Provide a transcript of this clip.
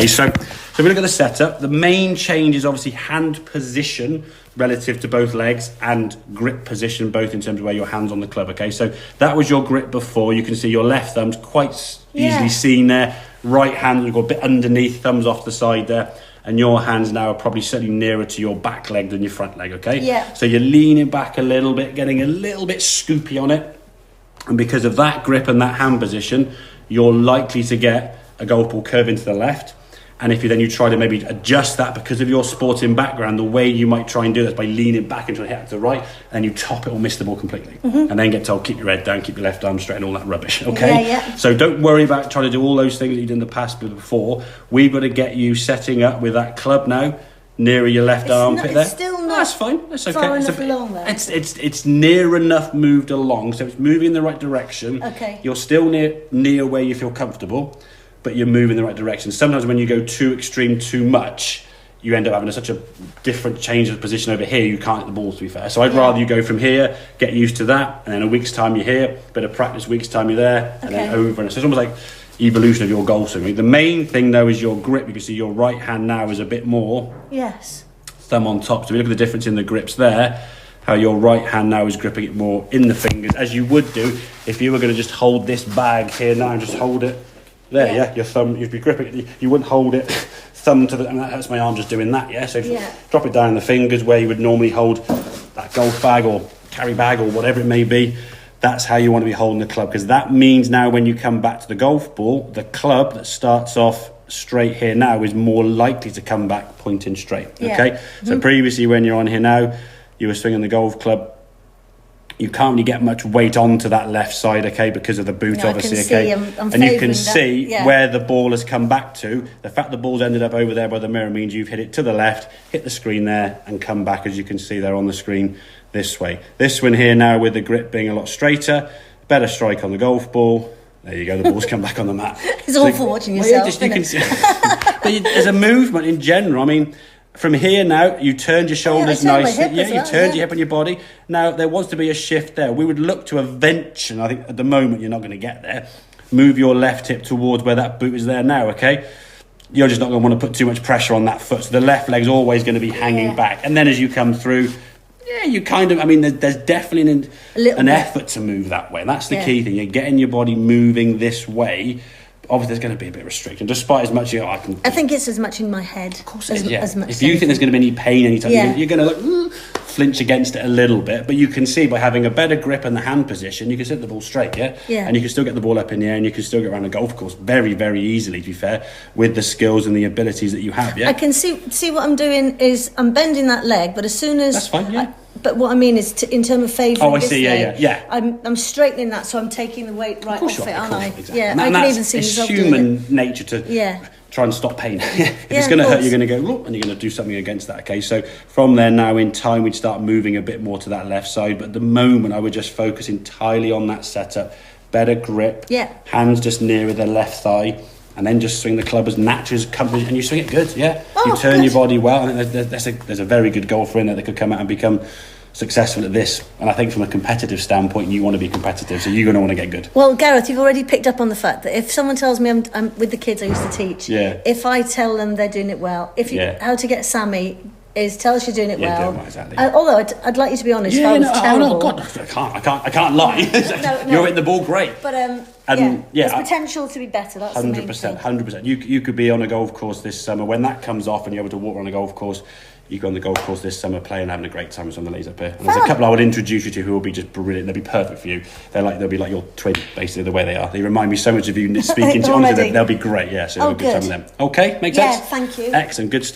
Okay, so we look at the setup. The main change is obviously hand position relative to both legs and grip position, both in terms of where your hand's on the club. Okay, so that was your grip before. You can see your left thumb's quite easily seen there. Right hand, you've got a bit underneath, thumbs off the side there. And your hands now are probably certainly nearer to your back leg than your front leg, okay? Yeah. So you're leaning back a little bit, getting a little bit scoopy on it. And because of that grip and that hand position, you're likely to get a golf ball curve into the left. And if you try to maybe adjust that because of your sporting background, the way you might try and do this by leaning back and trying to hit it to the right, and you top it or miss the ball completely. And then get told, keep your head down, keep your left arm straight and all that rubbish, okay? Yeah. So don't worry about trying to do all those things that you did in the past before. We've got to get you setting up with that club now, nearer your left armpit there. It's still not that's fine, that's okay. far enough along there. It's near enough moved along, so it's moving in the right direction. Okay. You're still near where you feel comfortable, but you're moving in the right direction. Sometimes when you go too extreme too much, you end up having such a different change of position over here, you can't hit the ball, to be fair. So I'd rather you go from here, get used to that, and then a week's time you're here, bit of practice, week's time you're there, and then over. And so it's almost like evolution of your golf swing. The main thing though is your grip. You can see your right hand now is a bit more thumb on top. So we look at the difference in the grips there, how your right hand now is gripping it more in the fingers, as you would do if you were going to just hold this bag here now and just hold it there, your thumb, you'd be gripping it, you wouldn't hold it thumb to the, and that hurts my arm just doing that, so if you drop it down in the fingers where you would normally hold that golf bag or carry bag or whatever it may be, that's how you want to be holding the club, because that means now when you come back to the golf ball, the club that starts off straight here now is more likely to come back pointing straight, okay? So previously when you're on here now, you were swinging the golf club, you can't really get much weight onto that left side, okay, because of the boot, obviously, okay? I'm and you can see where the ball has come back to. The fact the ball's ended up over there by the mirror means you've hit it to the left, hit the screen there, and come back, as you can see there on the screen, this way. This one here now, with the grip being a lot straighter, better strike on the golf ball. There you go, the ball's come back on the mat. It's awful watching yourself, you can see, but there's a movement in general. I mean, from here now, you turned your shoulders nicely. You turned your hip and your body. Now, there wants to be a shift there. We would look to eventually, I think at the moment you're not going to get there, move your left hip towards where that boot is there now, okay? You're just not going to want to put too much pressure on that foot. So the left leg's always going to be hanging back. And then as you come through, you kind of, I mean, there's definitely an effort to move that way. And that's the key thing. You're getting your body moving this way. Obviously, there's going to be a bit of restriction, despite as much as I can. I think it's as much in my head. Of course, it is. As much if you think there's going to be any pain anytime, you're going to flinch against it a little bit. But you can see by having a better grip and the hand position, you can hit the ball straight, and you can still get the ball up in the air, and you can still get around a golf course very, very easily. To be fair, with the skills and the abilities that you have, I can see what I'm doing is I'm bending that leg, but as soon as that's fine, but what I mean is, in terms of favouring I see, leg, I'm straightening that, so I'm taking the weight right off it, aren't I? Exactly. Yeah, and I can even see myself doing it. It's human nature to try and stop pain. If it's going to hurt, you're going to go, and you're going to do something against that, okay? So from there now, in time, we'd start moving a bit more to that left side, but at the moment, I would just focus entirely on that setup. Better grip, hands just nearer the left thigh, and then just swing the club as natural as company, and you swing it good, you turn your body well. I think there's a very good golfer in there that could come out and become successful at this, and I think from a competitive standpoint, you want to be competitive, so you're going to want to get good. Well, Gareth, you've already picked up on the fact that if someone tells me I'm with the kids I used to teach, if I tell them they're doing it well, how to get Sammy is tell us you're doing it well. Doing well, exactly. Although I'd like you to be honest, if I was terrible. God, I can't lie. You're hitting the ball great. But there's potential to be better. That's 100%. You could be on a golf course this summer when that comes off, and you're able to walk around a golf course. You go on the golf course this summer, playing, having a great time with some of the ladies up here. And there's a couple I would introduce you to who will be just brilliant. They'll be perfect for you. They'll be like your twin, basically, the way they are. They remind me so much of you speaking to. Honestly, they'll be great. So you'll have a good time with them. Okay, make sense? Yeah, thank you. Excellent, good stuff.